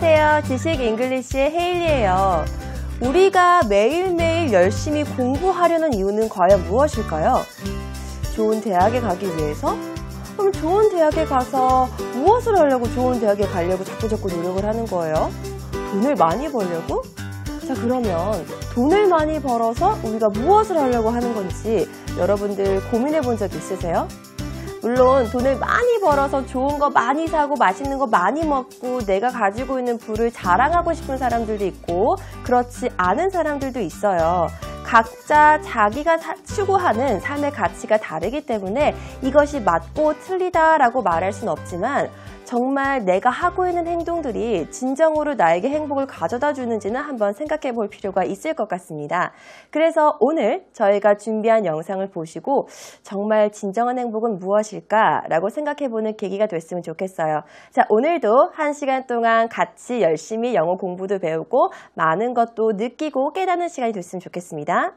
안녕하세요. 지식 잉글리시의 헤일리예요. 우리가 매일매일 열심히 공부하려는 이유는 과연 무엇일까요? 좋은 대학에 가기 위해서? 그럼 좋은 대학에 가서 무엇을 하려고 좋은 대학에 가려고 자꾸 노력을 하는 거예요? 돈을 많이 벌려고? 자, 그러면 돈을 많이 벌어서 우리가 무엇을 하려고 하는 건지 여러분들 고민해 본 적 있으세요? 물론 돈을 많이 벌어서 좋은 거 많이 사고 맛있는 거 많이 먹고 내가 가지고 있는 부를 자랑하고 싶은 사람들도 있고 그렇지 않은 사람들도 있어요. 각자 자기가 추구하는 삶의 가치가 다르기 때문에 이것이 맞고 틀리다라고 말할 수는 없지만 정말 내가 하고 있는 행동들이 진정으로 나에게 행복을 가져다 주는지는 한번 생각해 볼 필요가 있을 것 같습니다. 그래서 오늘 저희가 준비한 영상을 보시고 정말 진정한 행복은 무엇일까라고 생각해 보는 계기가 됐으면 좋겠어요. 자, 오늘도 1시간 동안 같이 열심히 영어 공부도 배우고 많은 것도 느끼고 깨닫는 시간이 됐으면 좋겠습니다.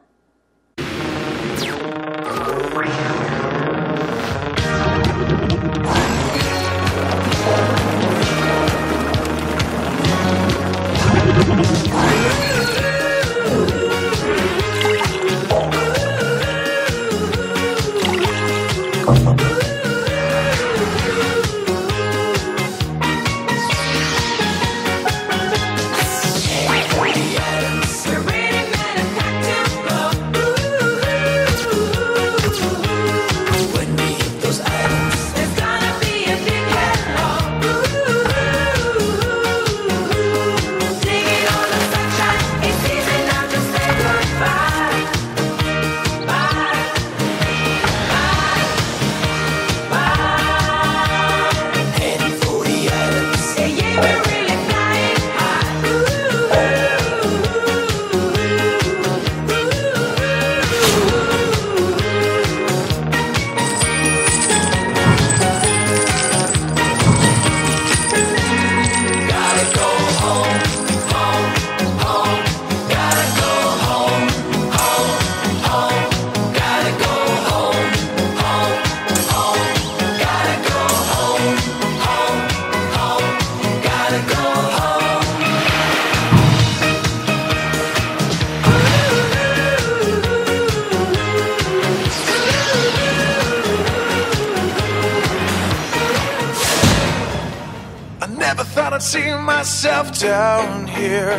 Never thought I'd see myself down here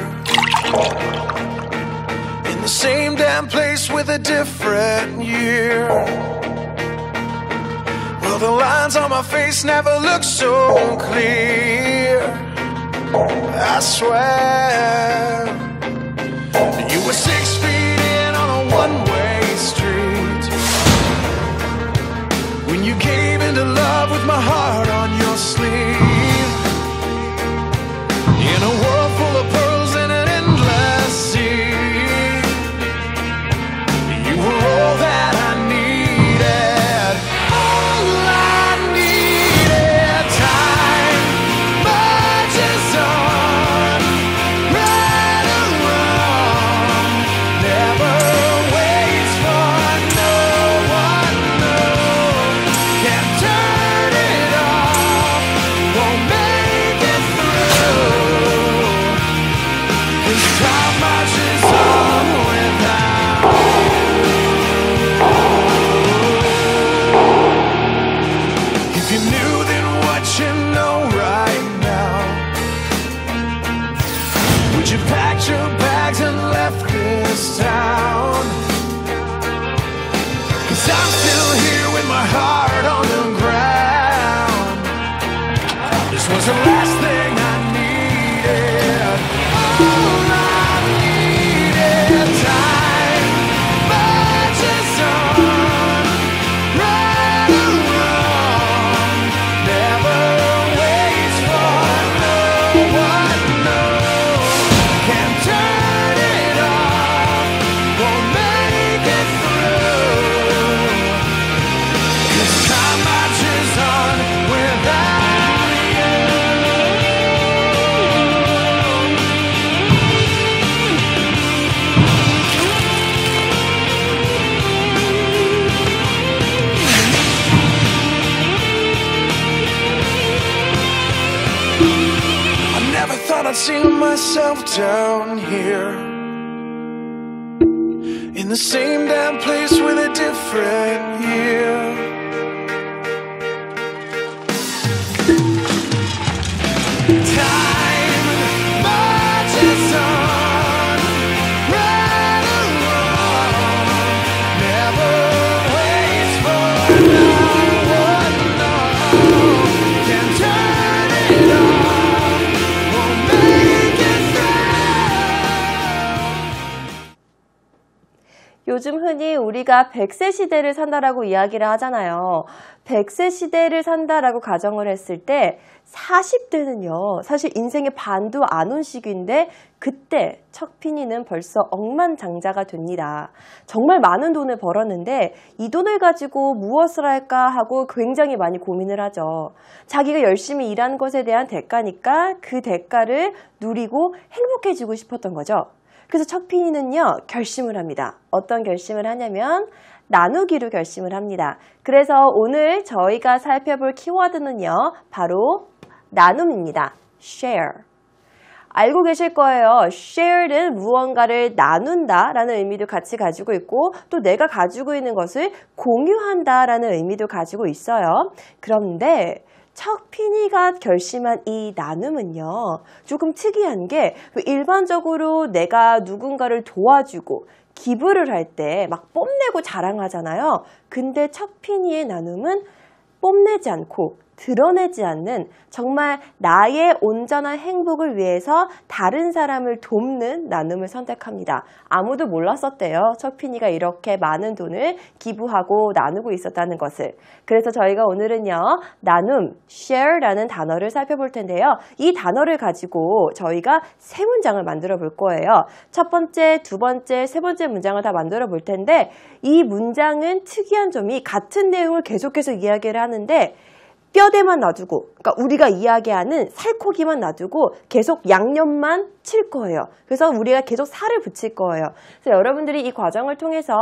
in the same damn place with a different year. Well, the lines on my face never look so clear. I swear you were 6 feet in on a one-way street when you came into love with my heart on your sleeve. In a world full of pearls and an endless sea, you were all that I needed. All I needed. Time marches on, right or wrong, never waits for no one, no. Can't turn it off. thought I'd see myself down here in the same damn place with a different year. Time marches on, right along, never waits for no one, no. Can't turn it off, won't make it through. 요즘 흔히 우리가 100세 시대를 산다라고 이야기를 하잖아요. 100세 시대를 산다라고 가정을 했을 때 40대는요. 사실 인생의 반도 안 온 시기인데 그때 척핀이는 벌써 억만장자가 됩니다. 정말 많은 돈을 벌었는데 이 돈을 가지고 무엇을 할까 하고 굉장히 많이 고민을 하죠. 자기가 열심히 일한 것에 대한 대가니까 그 대가를 누리고 행복해지고 싶었던 거죠. 그래서 척핀이는요. 결심을 합니다. 어떤 결심을 하냐면 나누기로 결심을 합니다. 그래서 오늘 저희가 살펴볼 키워드는요. 바로 나눔입니다. share. 알고 계실 거예요. share는 무언가를 나눈다라는 의미도 같이 가지고 있고 또 내가 가지고 있는 것을 공유한다라는 의미도 가지고 있어요. 그런데 척핀이가 결심한 이 나눔은요. 조금 특이한 게 일반적으로 내가 누군가를 도와주고 기부를 할 때 막 뽐내고 자랑하잖아요. 근데 척핀이의 나눔은 뽐내지 않고 드러내지 않는 정말 나의 온전한 행복을 위해서 다른 사람을 돕는 나눔을 선택합니다. 아무도 몰랐었대요. 척핀이가 이렇게 많은 돈을 기부하고 나누고 있었다는 것을. 그래서 저희가 오늘은요. 나눔, share라는 단어를 살펴볼 텐데요. 이 단어를 가지고 저희가 세 문장을 만들어 볼 거예요. 첫 번째, 두 번째, 세 번째 문장을 다 만들어 볼 텐데 이 문장은 특이한 점이 같은 내용을 계속해서 이야기를 하는데 뼈대만 놔두고, 그러니까 우리가 이야기하는 살코기만 놔두고 계속 양념만 칠 거예요. 그래서 우리가 계속 살을 붙일 거예요. 그래서 여러분들이 이 과정을 통해서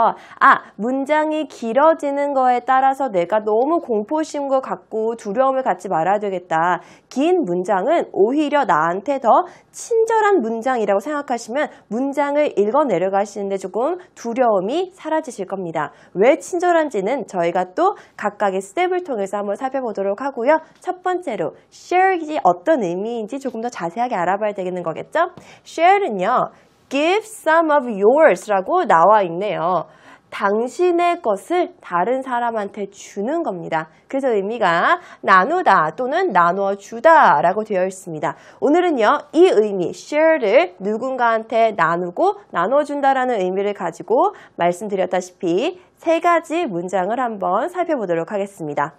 문장이 길어지는 거에 따라서 내가 너무 공포심과 갖고 두려움을 갖지 말아야 되겠다. 긴 문장은 오히려 나한테 더 친절한 문장이라고 생각하시면 문장을 읽어 내려가시는데 조금 두려움이 사라지실 겁니다. 왜 친절한지는 저희가 또 각각의 스텝을 통해서 한번 살펴보도록 하고요. 첫 번째로 share이 어떤 의미인지 조금 더 자세하게 알아봐야 되겠는 거겠죠? share는요. give some of yours라고 나와 있네요. 당신의 것을 다른 사람한테 주는 겁니다. 그래서 의미가 나누다 또는 나눠주다 라고 되어 있습니다. 오늘은요. 이 의미, share를 누군가한테 나누고 나눠준다라는 의미를 가지고 말씀드렸다시피 세 가지 문장을 한번 살펴보도록 하겠습니다.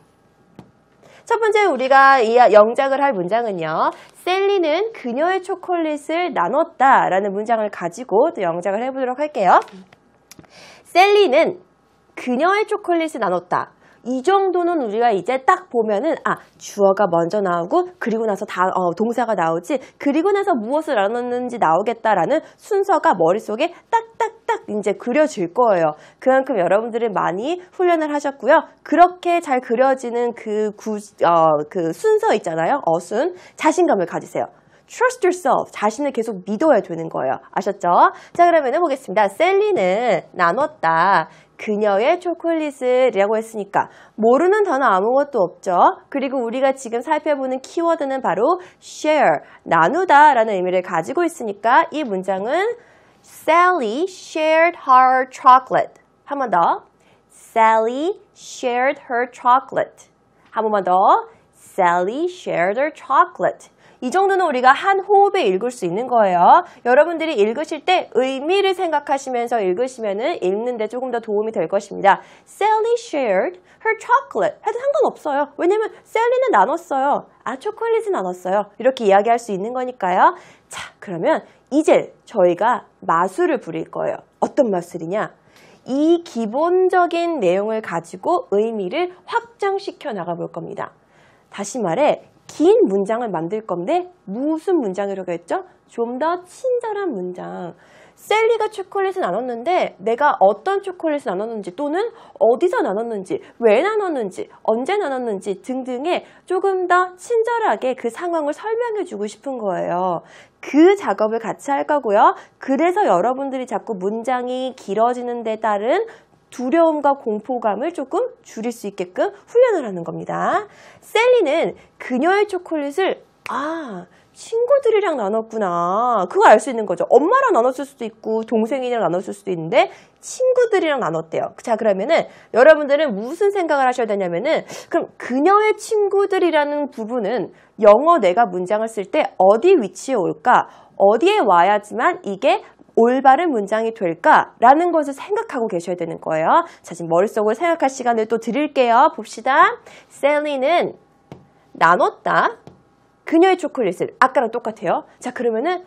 첫 번째 우리가 영작을 할 문장은요. 셀리는 그녀의 초콜릿을 나눴다 라는 문장을 가지고 또 영작을 해보도록 할게요. 셀리는 그녀의 초콜릿을 나눴다. 이 정도는 우리가 이제 딱 보면은 주어가 먼저 나오고 그리고 나서 동사가 나오지 그리고 나서 무엇을 나눴는지 나오겠다라는 순서가 머릿속에 딱딱딱 이제 그려질 거예요. 그만큼 여러분들은 많이 훈련을 하셨고요. 그렇게 잘 그려지는 그 순서 있잖아요. 어순 자신감을 가지세요. Trust yourself. 자신을 계속 믿어야 되는 거예요. 아셨죠? 자, 그러면 해보겠습니다. 셀리는 나눴다. 그녀의 초콜릿을 이라고 했으니까 모르는 단어 아무것도 없죠. 그리고 우리가 지금 살펴보는 키워드는 바로 share, 나누다 라는 의미를 가지고 있으니까 이 문장은 Sally shared her chocolate. 한 번 더. Sally shared her chocolate. 한 번만 더. Sally shared her chocolate. 이 정도는 우리가 한 호흡에 읽을 수 있는 거예요. 여러분들이 읽으실 때 의미를 생각하시면서 읽으시면은 읽는데 조금 더 도움이 될 것입니다. Sally shared her chocolate. 해도 상관없어요. 왜냐면 Sally는 나눴어요. 초콜릿은 나눴어요. 이렇게 이야기할 수 있는 거니까요. 자, 그러면 이제 저희가 마술을 부릴 거예요. 어떤 마술이냐? 이 기본적인 내용을 가지고 의미를 확장시켜 나가볼 겁니다. 다시 말해 긴 문장을 만들 건데 무슨 문장이라고 했죠? 좀 더 친절한 문장. 셀리가 초콜릿을 나눴는데 내가 어떤 초콜릿을 나눴는지 또는 어디서 나눴는지, 왜 나눴는지, 언제 나눴는지 등등의 조금 더 친절하게 그 상황을 설명해주고 싶은 거예요. 그 작업을 같이 할 거고요. 그래서 여러분들이 자꾸 문장이 길어지는 데 따른 두려움과 공포감을 조금 줄일 수 있게끔 훈련을 하는 겁니다. 셀리는 그녀의 초콜릿을 친구들이랑 나눴구나. 그거 알 수 있는 거죠. 엄마랑 나눴을 수도 있고 동생이랑 나눴을 수도 있는데 친구들이랑 나눴대요. 자, 그러면은 여러분들은 무슨 생각을 하셔야 되냐면은 그럼 그녀의 친구들이라는 부분은 영어 내가 문장을 쓸 때 어디 위치에 올까? 어디에 와야지만 이게 올바른 문장이 될까라는 것을 생각하고 계셔야 되는 거예요. 자, 지금 머릿속으로 생각할 시간을 또 드릴게요. 봅시다. 셀리는 나눴다. 그녀의 초콜릿을. 아까랑 똑같아요. 자, 그러면은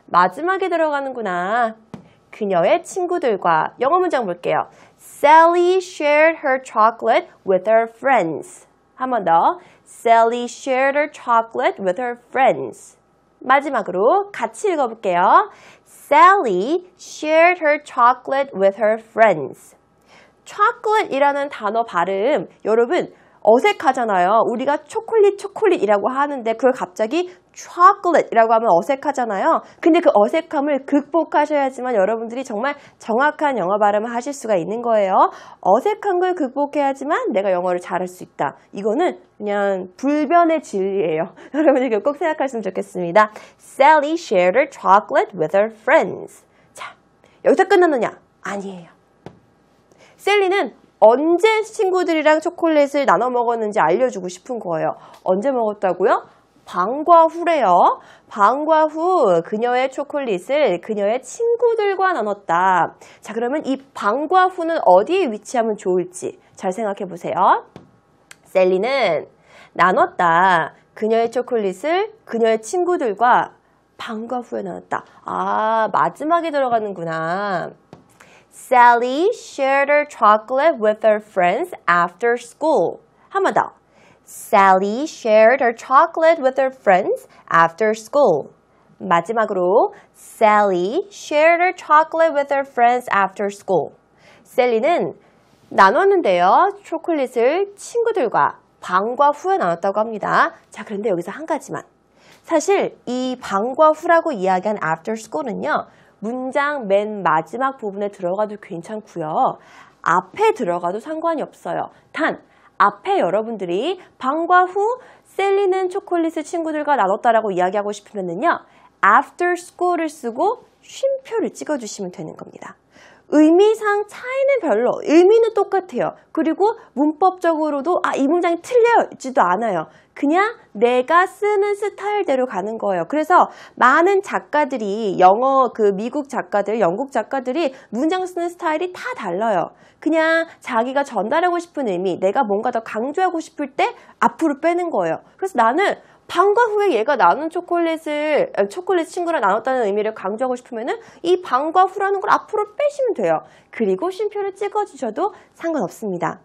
마지막에 들어가는구나. 그녀의 친구들과. 영어 문장 볼게요. Sally shared her chocolate with her friends. 한 번 더. Sally shared her chocolate with her friends. 마지막으로 같이 읽어볼게요. Sally shared her chocolate with her friends. chocolate이라는 단어 발음, 여러분 어색하잖아요. 우리가 초콜릿이라고 하는데 그걸 갑자기 chocolate이라고 하면 어색하잖아요. 근데 그 어색함을 극복하셔야지만 여러분들이 정말 정확한 영어 발음을 하실 수가 있는 거예요. 어색한 걸 극복해야지만 내가 영어를 잘할 수 있다. 이거는 그냥 불변의 진리예요. 여러분이 꼭 생각하시면 좋겠습니다. Sally shared her chocolate with her friends. 자, 여기서 끝났느냐? 아니에요. 셀리는 언제 친구들이랑 초콜릿을 나눠 먹었는지 알려주고 싶은 거예요. 언제 먹었다고요? 방과 후래요. 방과 후 그녀의 초콜릿을 그녀의 친구들과 나눴다. 자, 그러면 이 방과 후는 어디에 위치하면 좋을지 잘 생각해 보세요. 셀리는 나눴다. 그녀의 초콜릿을 그녀의 친구들과 방과 후에 나눴다. 마지막에 들어가는구나. Sally shared her chocolate with her friends after school. 한 번 더. Sally shared her chocolate with her friends after school. 마지막으로 Sally shared her chocolate with her friends after school. 셀리는 나눴는데요. 초콜릿을 친구들과 방과 후에 나눴다고 합니다. 자, 그런데 여기서 한 가지만. 사실 이 방과 후라고 이야기한 after school은요. 문장 맨 마지막 부분에 들어가도 괜찮고요. 앞에 들어가도 상관이 없어요. 단 앞에 여러분들이 방과 후 셀리는 초콜릿을 친구들과 나눴다라고 이야기하고 싶으면은요. after school을 쓰고 쉼표를 찍어주시면 되는 겁니다. 의미상 차이는 별로, 의미는 똑같아요. 그리고 문법적으로도 이 문장이 틀려지도 않아요. 그냥 내가 쓰는 스타일대로 가는 거예요. 그래서 많은 작가들이 영어 미국 작가들, 영국 작가들이 문장 쓰는 스타일이 다 달라요. 그냥 자기가 전달하고 싶은 의미, 내가 뭔가 더 강조하고 싶을 때 앞으로 빼는 거예요. 그래서 나는 방과 후에 얘가 나눈 초콜릿 친구랑 나눴다는 의미를 강조하고 싶으면은 이 방과 후라는 걸 앞으로 빼시면 돼요. 그리고 쉼표를 찍어주셔도 상관없습니다.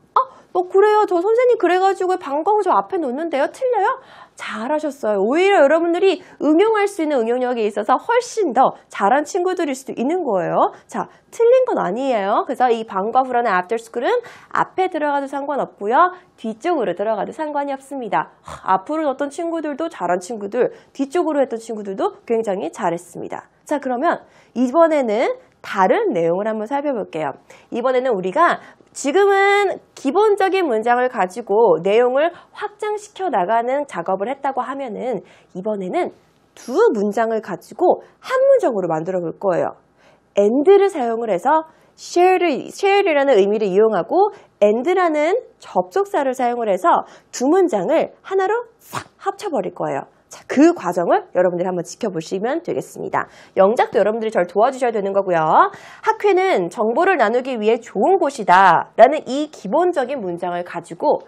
그래요. 저 선생님 그래가지고 방과 후 저 앞에 놓는데요. 틀려요? 잘하셨어요. 오히려 여러분들이 응용할 수 있는 응용력에 있어서 훨씬 더 잘한 친구들일 수도 있는 거예요. 자, 틀린 건 아니에요. 그래서 이 방과 후라는 after school은 앞에 들어가도 상관없고요. 뒤쪽으로 들어가도 상관이 없습니다. 앞으로 넣었던 친구들도 잘한 친구들, 뒤쪽으로 했던 친구들도 굉장히 잘했습니다. 자, 그러면 이번에는 다른 내용을 한번 살펴볼게요. 이번에는 우리가 지금은 기본적인 문장을 가지고 내용을 확장시켜 나가는 작업을 했다고 하면은 이번에는 두 문장을 가지고 한 문장으로 만들어 볼 거예요. and를 사용을 해서 share이라는 의미를 이용하고 and라는 접속사를 사용을 해서 두 문장을 하나로 싹 합쳐버릴 거예요. 자, 그 과정을 여러분들이 한번 지켜보시면 되겠습니다. 영작도 여러분들이 절 도와주셔야 되는 거고요. 학회는 정보를 나누기 위해 좋은 곳이다 라는 이 기본적인 문장을 가지고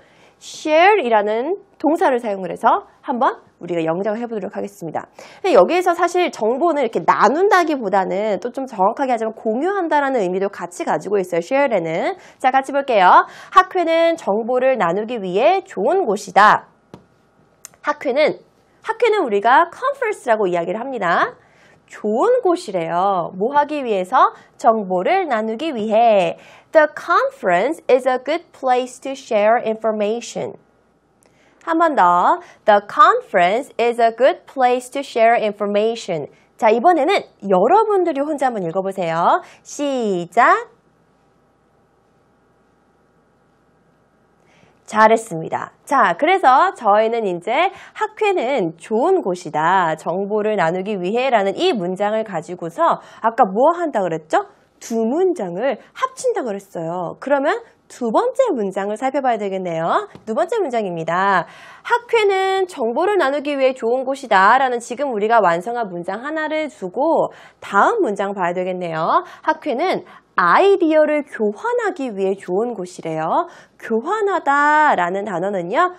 share이라는 동사를 사용을 해서 한번 우리가 영작을 해보도록 하겠습니다. 여기에서 사실 정보는 이렇게 나눈다기보다는 또 좀 정확하게 하자면 공유한다라는 의미도 같이 가지고 있어요. share에는. 자, 같이 볼게요. 학회는 정보를 나누기 위해 좋은 곳이다. 학회는 우리가 conference라고 이야기를 합니다. 좋은 곳이래요. 뭐 하기 위해서? 정보를 나누기 위해. The conference is a good place to share information. 한 번 더. The conference is a good place to share information. 자, 이번에는 여러분들이 혼자 한번 읽어보세요. 시작. 잘했습니다. 자, 그래서 저희는 이제 학회는 좋은 곳이다. 정보를 나누기 위해라는 이 문장을 가지고서 아까 뭐 한다 그랬죠? 두 문장을 합친다 그랬어요. 그러면 두 번째 문장을 살펴봐야 되겠네요. 두 번째 문장입니다. 학회는 정보를 나누기 위해 좋은 곳이다 라는 지금 우리가 완성한 문장 하나를 두고 다음 문장 봐야 되겠네요. 학회는 아이디어를 교환하기 위해 좋은 곳이래요. 교환하다 라는 단어는요.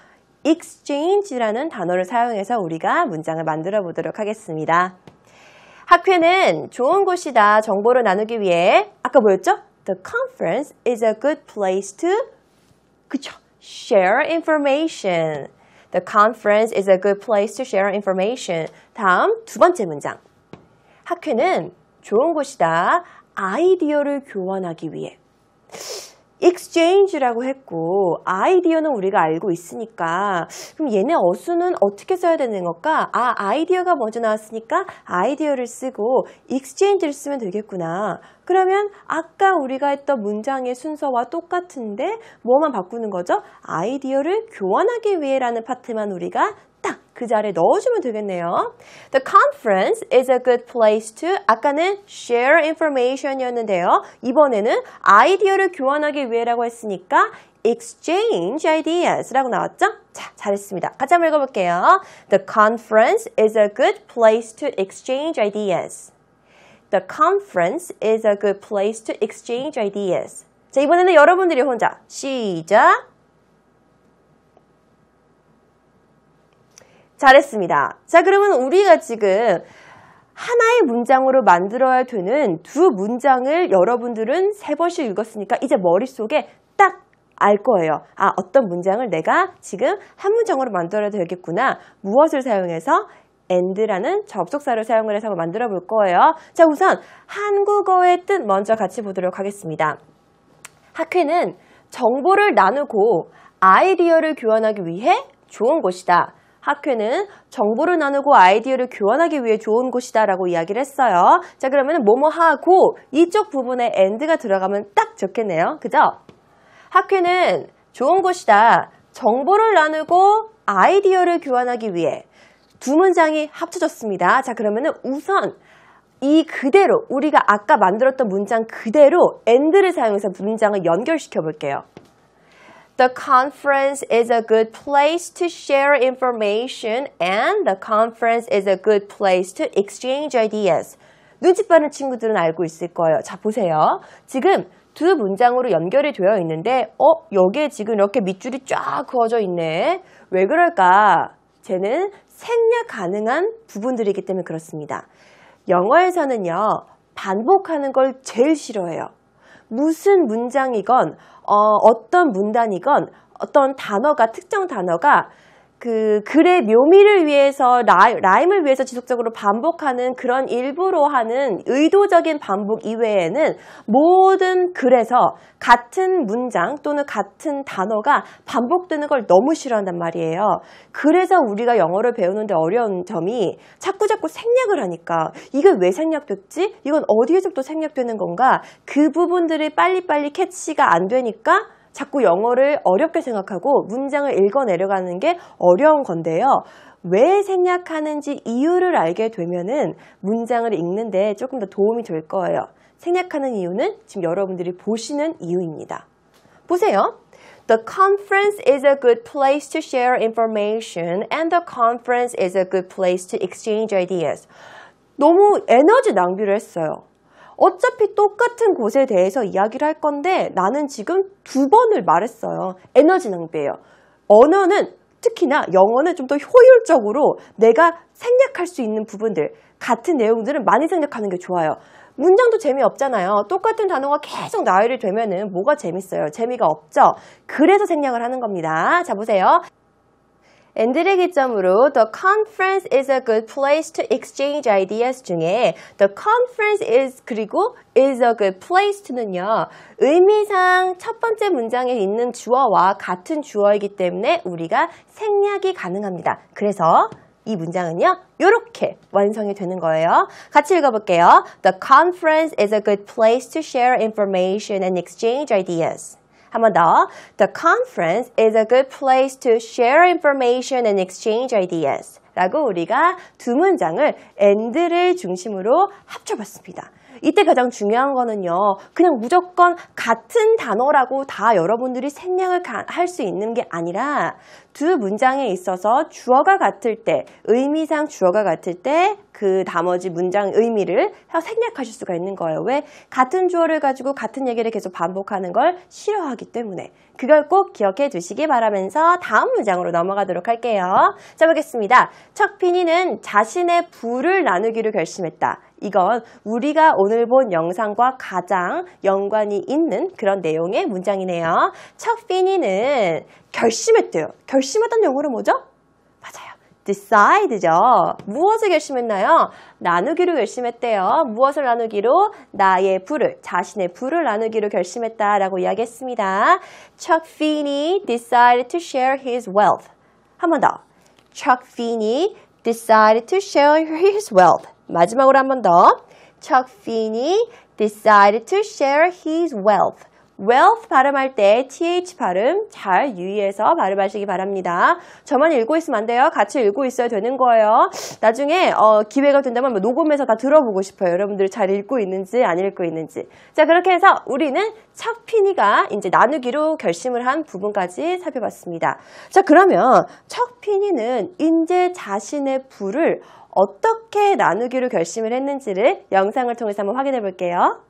exchange라는 단어를 사용해서 우리가 문장을 만들어 보도록 하겠습니다. 학회는 좋은 곳이다. 정보를 나누기 위해 아까 뭐였죠? The conference is a good place to 그쵸? share information. The conference is a good place to share information. 다음 두 번째 문장. 학회는 좋은 곳이다. 아이디어를 교환하기 위해. exchange라고 했고 아이디어는 우리가 알고 있으니까 그럼 얘네 어수는 어떻게 써야 되는 걸까? 아이디어가 먼저 나왔으니까 아이디어를 쓰고 exchange를 쓰면 되겠구나. 그러면 아까 우리가 했던 문장의 순서와 똑같은데 뭐만 바꾸는 거죠? 아이디어를 교환하기 위해라는 파트만 우리가 딱 그 자리에 넣어주면 되겠네요. The conference is a good place to 아까는 share information이었는데요. 이번에는 아이디어를 교환하기 위해라고 했으니까 exchange ideas라고 나왔죠? 자, 잘했습니다. 같이 한번 읽어볼게요. The conference is a good place to exchange ideas. The conference is a good place to exchange ideas. 자, 이번에는 여러분들이 혼자 시작! 잘했습니다. 자, 그러면 우리가 지금 하나의 문장으로 만들어야 되는 두 문장을 여러분들은 3번씩 읽었으니까 이제 머릿속에 딱 알 거예요. 어떤 문장을 내가 지금 한 문장으로 만들어야 되겠구나. 무엇을 사용해서? and라는 접속사를 사용을 해서 만들어 볼 거예요. 자, 우선 한국어의 뜻 먼저 같이 보도록 하겠습니다. 학회는 정보를 나누고 아이디어를 교환하기 위해 좋은 곳이다. 학회는 정보를 나누고 아이디어를 교환하기 위해 좋은 곳이다 라고 이야기를 했어요. 자, 그러면 뭐뭐하고 이쪽 부분에 and가 들어가면 딱 좋겠네요. 그죠? 학회는 좋은 곳이다. 정보를 나누고 아이디어를 교환하기 위해 두 문장이 합쳐졌습니다. 자, 그러면 우선 이 그대로 우리가 아까 만들었던 문장 그대로 and를 사용해서 문장을 연결시켜 볼게요. The conference is a good place to share information and the conference is a good place to exchange ideas. 눈치 빠른 친구들은 알고 있을 거예요. 자, 보세요. 지금 두 문장으로 연결이 되어 있는데 여기에 지금 이렇게 밑줄이 쫙 그어져 있네. 왜 그럴까? 쟤는 생략 가능한 부분들이기 때문에 그렇습니다. 영어에서는요. 반복하는 걸 제일 싫어해요. 무슨 문장이건 어떤 문단이건 어떤 단어가 특정 단어가 그 글의 묘미를 위해서 라임을 위해서 지속적으로 반복하는 그런 일부러 하는 의도적인 반복 이외에는 모든 글에서 같은 문장 또는 같은 단어가 반복되는 걸 너무 싫어한단 말이에요. 그래서 우리가 영어를 배우는데 어려운 점이 자꾸 생략을 하니까 이게 왜 생략됐지? 이건 어디에서부터 생략되는 건가? 그 부분들이 빨리빨리 캐치가 안 되니까 자꾸 영어를 어렵게 생각하고 문장을 읽어내려가는 게 어려운 건데요. 왜 생략하는지 이유를 알게 되면은 문장을 읽는데 조금 더 도움이 될 거예요. 생략하는 이유는 지금 여러분들이 보시는 이유입니다. 보세요. The conference is a good place to share information and the conference is a good place to exchange ideas. 너무 에너지 낭비를 했어요. 어차피 똑같은 곳에 대해서 이야기를 할 건데 나는 지금 2번을 말했어요. 에너지 낭비예요. 언어는 특히나 영어는 좀 더 효율적으로 내가 생략할 수 있는 부분들 같은 내용들은 많이 생략하는 게 좋아요. 문장도 재미없잖아요. 똑같은 단어가 계속 나열이 되면은 뭐가 재밌어요? 재미가 없죠? 그래서 생략을 하는 겁니다. 자, 보세요. and를 기점으로 the conference is a good place to exchange ideas 중에 the conference is 그리고 is a good place to는요. 의미상 첫 번째 문장에 있는 주어와 같은 주어이기 때문에 우리가 생략이 가능합니다. 그래서 이 문장은요. 이렇게 완성이 되는 거예요. 같이 읽어볼게요. The conference is a good place to share information and exchange ideas. 한 번 더. The conference is a good place to share information and exchange ideas. 라고 우리가 두 문장을 and를 중심으로 합쳐봤습니다. 이때 가장 중요한 거는요. 그냥 무조건 같은 단어라고 다 여러분들이 생략을 할 수 있는 게 아니라 두 문장에 있어서 주어가 같을 때, 의미상 주어가 같을 때 그 나머지 문장 의미를 생략하실 수가 있는 거예요. 왜? 같은 주어를 가지고 같은 얘기를 계속 반복하는 걸 싫어하기 때문에. 그걸 꼭 기억해 두시기 바라면서 다음 문장으로 넘어가도록 할게요. 자, 보겠습니다. 척피니는 자신의 부를 나누기로 결심했다. 이건 우리가 오늘 본 영상과 가장 연관이 있는 그런 내용의 문장이네요. 척피니는 결심했대요. 결심했다는 영어로 뭐죠? 맞아요. decide죠. 무엇을 결심했나요? 나누기로 결심했대요. 무엇을 나누기로? 나의 부를, 자신의 부를 나누기로 결심했다라고 이야기했습니다. Chuck Feeney decided to share his wealth. 한 번 더. Chuck Feeney decided to share his wealth. 마지막으로 한 번 더. Chuck Feeney decided to share his wealth. wealth 발음할 때 th 발음 잘 유의해서 발음하시기 바랍니다. 저만 읽고 있으면 안 돼요. 같이 읽고 있어야 되는 거예요. 나중에 기회가 된다면 녹음해서 다 들어보고 싶어요. 여러분들이 잘 읽고 있는지 안 읽고 있는지. 자, 그렇게 해서 우리는 척피니가 이제 나누기로 결심을 한 부분까지 살펴봤습니다. 자, 그러면 척피니는 이제 자신의 부를 어떻게 나누기로 결심을 했는지를 영상을 통해서 한번 확인해 볼게요.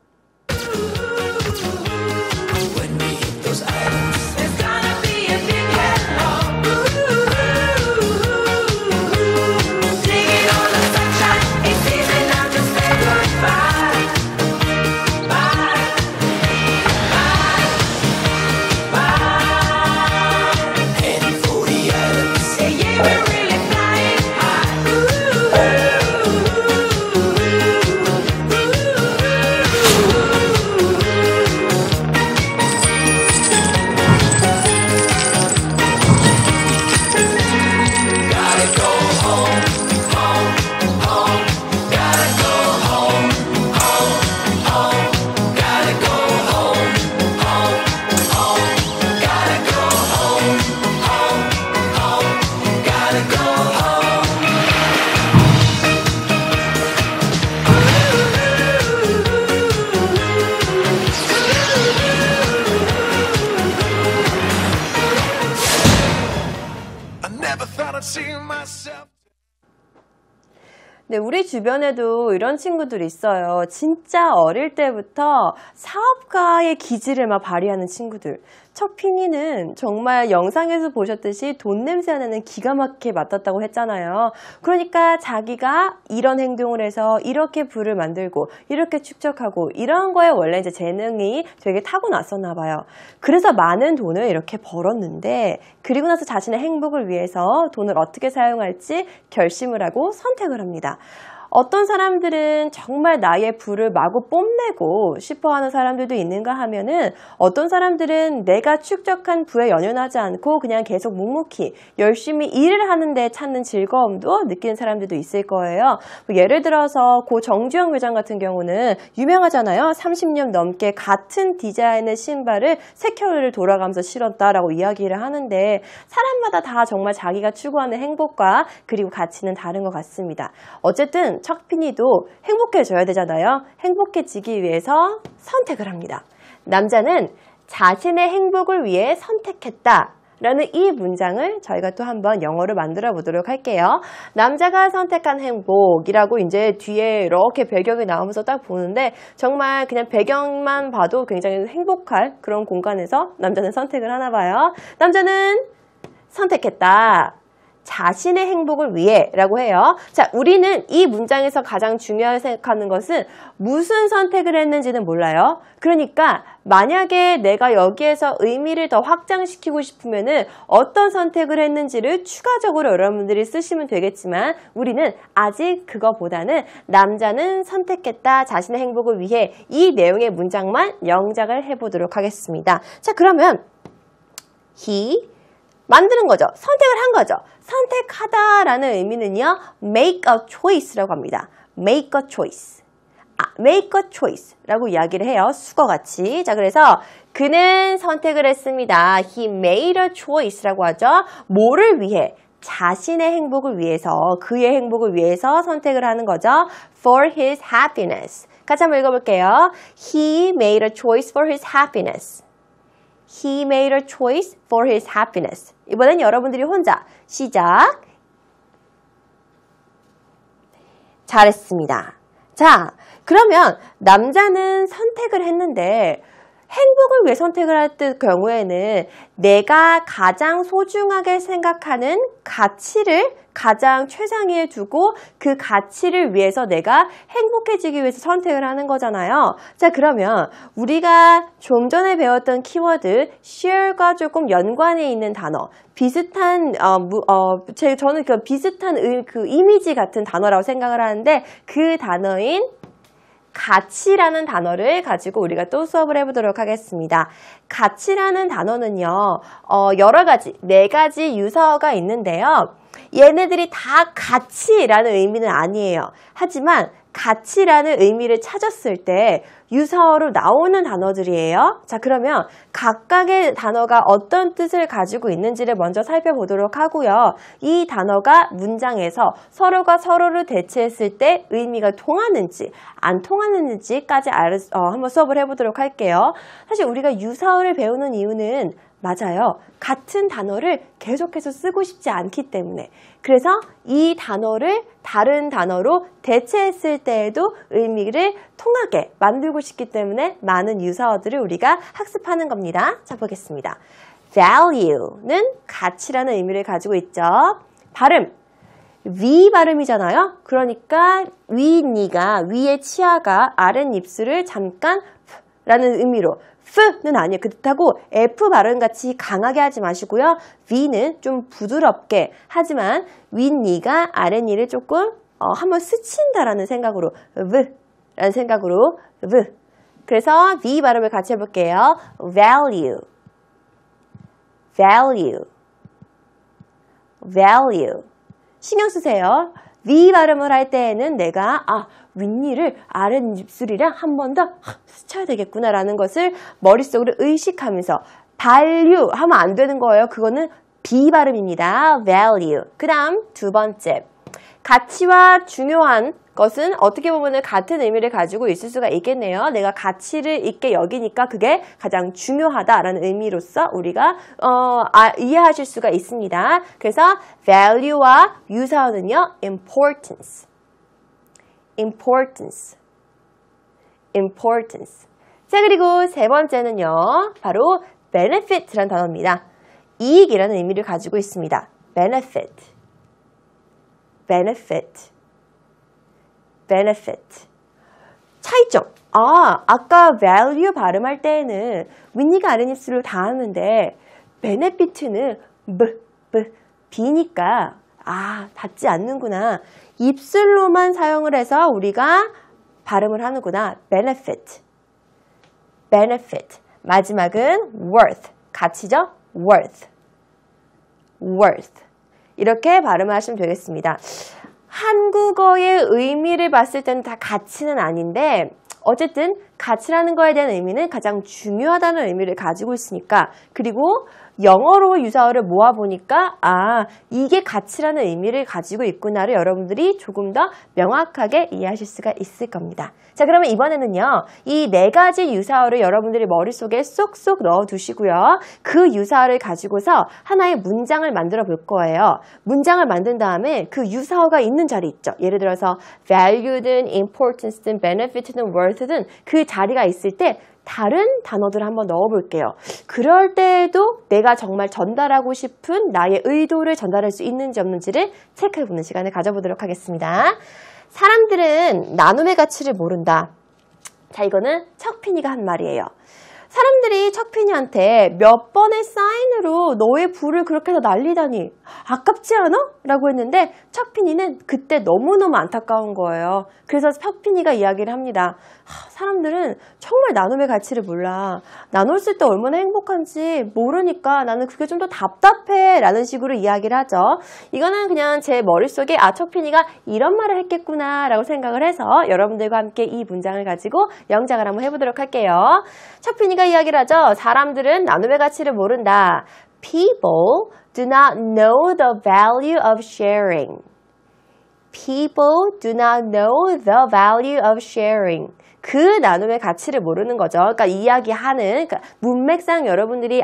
네, 우리 주변에도 이런 친구들이 있어요. 진짜 어릴 때부터 사업가의 기질을 막 발휘하는 친구들. 척피니는 정말 영상에서 보셨듯이 돈 냄새 나는 기가 막히게 맡았다고 했잖아요. 그러니까 자기가 이런 행동을 해서 이렇게 부를 만들고 이렇게 축적하고 이런 거에 원래 이제 재능이 되게 타고났었나 봐요. 그래서 많은 돈을 이렇게 벌었는데 그리고 나서 자신의 행복을 위해서 돈을 어떻게 사용할지 결심을 하고 선택을 합니다. 어떤 사람들은 정말 나의 부를 마구 뽐내고 싶어하는 사람들도 있는가 하면은 어떤 사람들은 내가 축적한 부에 연연하지 않고 그냥 계속 묵묵히 열심히 일을 하는데 찾는 즐거움도 느끼는 사람들도 있을 거예요. 예를 들어서 고 정주영 회장 같은 경우는 유명하잖아요. 30년 넘게 같은 디자인의 신발을 3켤레를 돌아가면서 신었다라고 이야기를 하는데 사람마다 다 정말 자기가 추구하는 행복과 그리고 가치는 다른 것 같습니다. 어쨌든 척피니도 행복해져야 되잖아요. 행복해지기 위해서 선택을 합니다. 남자는 자신의 행복을 위해 선택했다. 라는 이 문장을 저희가 또 한번 영어로 만들어 보도록 할게요. 남자가 선택한 행복이라고 이제 뒤에 이렇게 배경이 나오면서 딱 보는데 정말 그냥 배경만 봐도 굉장히 행복할 그런 공간에서 남자는 선택을 하나 봐요. 남자는 선택했다. 자신의 행복을 위해 라고 해요. 자, 우리는 이 문장에서 가장 중요하게 생각하는 것은 무슨 선택을 했는지는 몰라요. 그러니까 만약에 내가 여기에서 의미를 더 확장시키고 싶으면은 어떤 선택을 했는지를 추가적으로 여러분들이 쓰시면 되겠지만 우리는 아직 그거보다는 남자는 선택했다 자신의 행복을 위해 이 내용의 문장만 영작을 해보도록 하겠습니다. 자, 그러면 he 만드는 거죠. 선택을 한 거죠. 선택하다라는 의미는요. make a choice라고 합니다. make a choice. make a choice라고 이야기를 해요. 수거같이. 자, 그래서 그는 선택을 했습니다. He made a choice라고 하죠. 뭐를 위해? 자신의 행복을 위해서, 그의 행복을 위해서 선택을 하는 거죠. For his happiness. 같이 한번 읽어볼게요. He made a choice for his happiness. He made a choice for his happiness. 이번엔 여러분들이 혼자 시작. 잘했습니다. 자, 그러면 남자는 선택을 했는데 행복을 위해 선택을 할 경우에는 내가 가장 소중하게 생각하는 가치를 가장 최상위에 두고 그 가치를 위해서 내가 행복해지기 위해서 선택을 하는 거잖아요. 자, 그러면 우리가 좀 전에 배웠던 키워드 share과 조금 연관에 있는 단어, 비슷한 저는 그 비슷한 그 이미지 같은 단어라고 생각을 하는데 그 단어인 가치라는 단어를 가지고 우리가 또 수업을 해보도록 하겠습니다. 가치라는 단어는요, 여러 가지, 4가지 유사어가 있는데요. 얘네들이 다 가치라는 의미는 아니에요. 하지만 가치라는 의미를 찾았을 때 유사어로 나오는 단어들이에요. 자, 그러면 각각의 단어가 어떤 뜻을 가지고 있는지를 먼저 살펴보도록 하고요. 이 단어가 문장에서 서로가 서로를 대체했을 때 의미가 통하는지 안 통하는지까지 한번 수업을 해보도록 할게요. 사실 우리가 유사어를 배우는 이유는 맞아요. 같은 단어를 계속해서 쓰고 싶지 않기 때문에. 그래서 이 단어를 다른 단어로 대체했을 때에도 의미를 통하게 만들고 싶기 때문에 많은 유사어들을 우리가 학습하는 겁니다. 자, 보겠습니다. value는 가치라는 의미를 가지고 있죠. 발음. 위 발음이잖아요. 그러니까 위니가, 위의 치아가 아랫입술을 잠깐 라는 의미로 F는 아니에요. 그렇다고 F 발음같이 강하게 하지 마시고요. V는 좀 부드럽게 하지만 윗니가 아랫니를 조금 한번 스친다라는 생각으로 V라는 생각으로 V. 그래서 V 발음을 같이 해볼게요. Value, value, value. 신경 쓰세요. V 발음을 할 때에는 내가 윗니를 아랫입술이랑 한 번 더 스쳐야 되겠구나라는 것을 머릿속으로 의식하면서 value 하면 안 되는 거예요. 그거는 B 발음입니다. value. 그 다음 2번째. 가치와 중요한 것은 어떻게 보면 같은 의미를 가지고 있을 수가 있겠네요. 내가 가치를 있게 여기니까 그게 가장 중요하다라는 의미로서 우리가 이해하실 수가 있습니다. 그래서 value와 유사어는요. importance. importance. importance. 자, 그리고 3번째는요. 바로 benefit라는 단어입니다. 이익이라는 의미를 가지고 있습니다. benefit. benefit. benefit. 차이점. 아까 value 발음할 때에는 윗니가 아랫입술을 다 하는데 benefit는 B니까 닿지 않는구나. 입술로만 사용을 해서 우리가 발음을 하는구나. benefit. benefit. 마지막은 worth. 가치죠? worth. worth. 이렇게 발음을 하시면 되겠습니다. 한국어의 의미를 봤을 때는 다 가치는 아닌데 어쨌든 가치라는 거에 대한 의미는 가장 중요하다는 의미를 가지고 있으니까 그리고 영어로 유사어를 모아보니까 이게 가치라는 의미를 가지고 있구나를 여러분들이 조금 더 명확하게 이해하실 수가 있을 겁니다. 자, 그러면 이번에는요. 이 4가지 유사어를 여러분들이 머릿속에 쏙쏙 넣어두시고요. 그 유사어를 가지고서 하나의 문장을 만들어 볼 거예요. 문장을 만든 다음에 그 유사어가 있는 자리 있죠. 예를 들어서 value든 importance든 benefit든 worth든 그 자리가 있을 때 다른 단어들을 한번 넣어볼게요. 그럴 때에도 내가 정말 전달하고 싶은 나의 의도를 전달할 수 있는지 없는지를 체크해보는 시간을 가져보도록 하겠습니다. 사람들은 나눔의 가치를 모른다. 자, 이거는 척피니가 한 말이에요. 사람들이 척피니한테 몇 번의 사인으로 너의 부를 그렇게 해서 날리다니 아깝지 않아? 라고 했는데 척피니는 그때 너무너무 안타까운 거예요. 그래서 척피니가 이야기를 합니다. 사람들은 정말 나눔의 가치를 몰라. 나눴을 때 얼마나 행복한지 모르니까 나는 그게 좀 더 답답해 라는 식으로 이야기를 하죠. 이거는 그냥 제 머릿속에 척피니가 이런 말을 했겠구나 라고 생각을 해서 여러분들과 함께 이 문장을 가지고 영작을 한번 해보도록 할게요. 척피니가 이야기를 하죠. 사람들은 나눔의 가치를 모른다. People do not know the value of sharing. People do not know the value of sharing. 그 나눔의 가치를 모르는 거죠. 그러니까 이야기하는 문맥상 여러분들이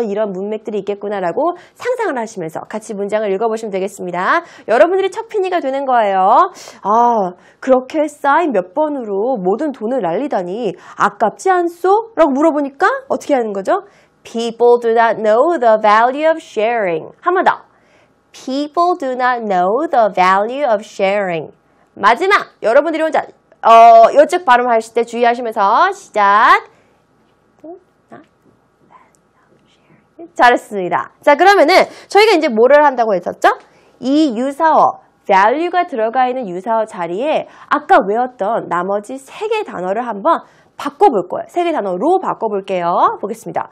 이런 문맥들이 있겠구나라고 상상을 하시면서 같이 문장을 읽어보시면 되겠습니다. 여러분들이 척피니가 되는 거예요. 그렇게 쌓인 몇 번으로 모든 돈을 날리다니 아깝지 않소? 라고 물어보니까 어떻게 하는 거죠? People do not know the value of sharing. 한 번 더. People do not know the value of sharing. 마지막, 여러분들이 혼자 이쪽 발음하실 때 주의하시면서 시작. 잘했습니다. 자, 그러면은 저희가 이제 뭐를 한다고 했었죠? 이 유사어, value가 들어가 있는 유사어 자리에 아까 외웠던 나머지 3개 단어를 한번 바꿔볼 거예요. 3개 단어로 바꿔볼게요. 보겠습니다.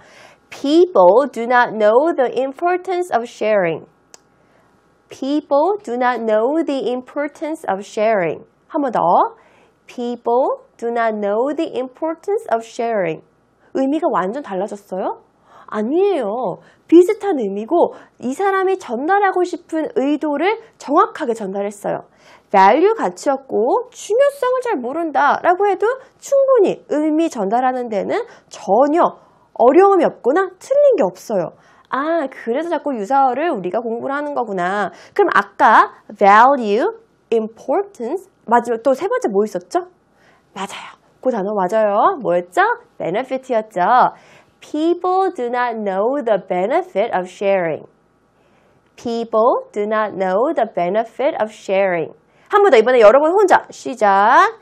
People do not know the importance of sharing. People do not know the importance of sharing. 한 번 더. People do not know the importance of sharing. 의미가 완전 달라졌어요? 아니에요. 비슷한 의미고 이 사람이 전달하고 싶은 의도를 정확하게 전달했어요. value 가치였고 중요성을 잘 모른다 라고 해도 충분히 의미 전달하는 데는 전혀 어려움이 없거나 틀린 게 없어요. 그래서 자꾸 유사어를 우리가 공부를 하는 거구나. 그럼 아까 value, importance, 마지막 또 3번째 뭐 있었죠? 맞아요. 그 단어 맞아요. 뭐였죠? benefit이었죠. People do not know the benefit of sharing. People do not know the benefit of sharing. 한 번 더 이번에 여러분 혼자 시작.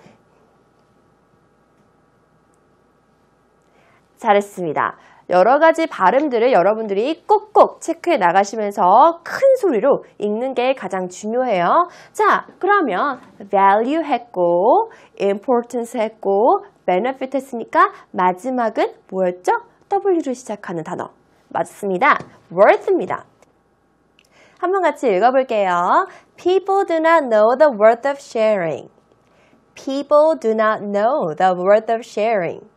잘했습니다. 여러 가지 발음들을 여러분들이 꼭꼭 체크해 나가시면서 큰 소리로 읽는 게 가장 중요해요. 자, 그러면 value 했고, importance 했고, benefit 했으니까 마지막은 뭐였죠? W로 시작하는 단어. 맞습니다. worth입니다. 한번 같이 읽어볼게요. People do not know the worth of sharing. People do not know the worth of sharing.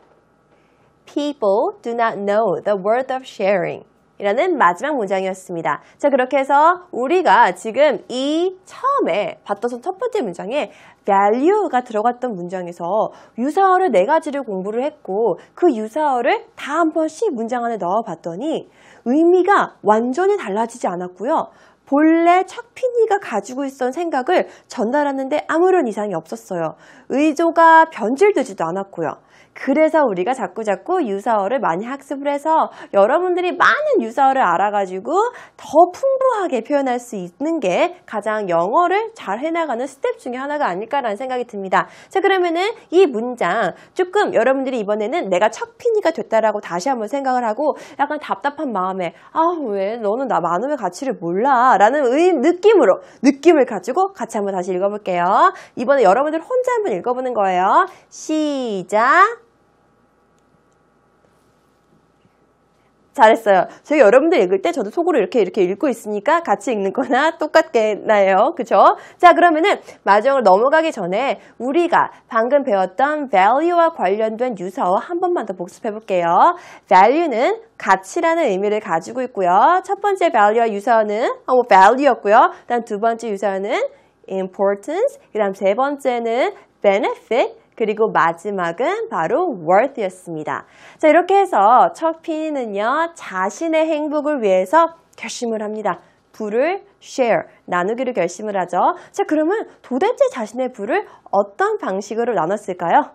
People do not know the worth of sharing. 이라는 마지막 문장이었습니다. 자, 그렇게 해서 우리가 지금 이 처음에 봤던 첫 번째 문장에 value가 들어갔던 문장에서 유사어를 4가지를 공부를 했고 그 유사어를 다 한 번씩 문장 안에 넣어봤더니 의미가 완전히 달라지지 않았고요. 본래 척피니가 가지고 있던 생각을 전달하는데 아무런 이상이 없었어요. 의도가 변질되지도 않았고요. 그래서 우리가 자꾸자꾸 유사어를 많이 학습을 해서 여러분들이 많은 유사어를 알아가지고 더 풍부하게 표현할 수 있는 게 가장 영어를 잘 해나가는 스텝 중에 하나가 아닐까라는 생각이 듭니다. 자, 그러면은 이 문장 조금 여러분들이 이번에는 내가 척피니가 됐다라고 다시 한번 생각을 하고 약간 답답한 마음에 왜 너는 나 나눔의 가치를 몰라 라는 느낌을 가지고 같이 한번 다시 읽어볼게요. 이번에 여러분들 혼자 한번 읽어보는 거예요. 시작. 잘했어요. 저희 여러분들 읽을 때 저도 속으로 이렇게 읽고 있으니까 같이 읽는 거나 똑같겠나요? 그죠? 자, 그러면은 마지막으로 넘어가기 전에 우리가 방금 배웠던 value와 관련된 유사어 한 번만 더 복습해 볼게요. value는 가치라는 의미를 가지고 있고요. 첫 번째 value와 유사어는 value였고요. 그다음 두 번째 유사어는 importance, 그다음 세 번째는 benefit, 그리고 마지막은 바로 worth였습니다. 자, 이렇게 해서 척피니는요, 자신의 행복을 위해서 결심을 합니다. 부를 share, 나누기로 결심을 하죠. 자, 그러면 도대체 자신의 부를 어떤 방식으로 나눴을까요?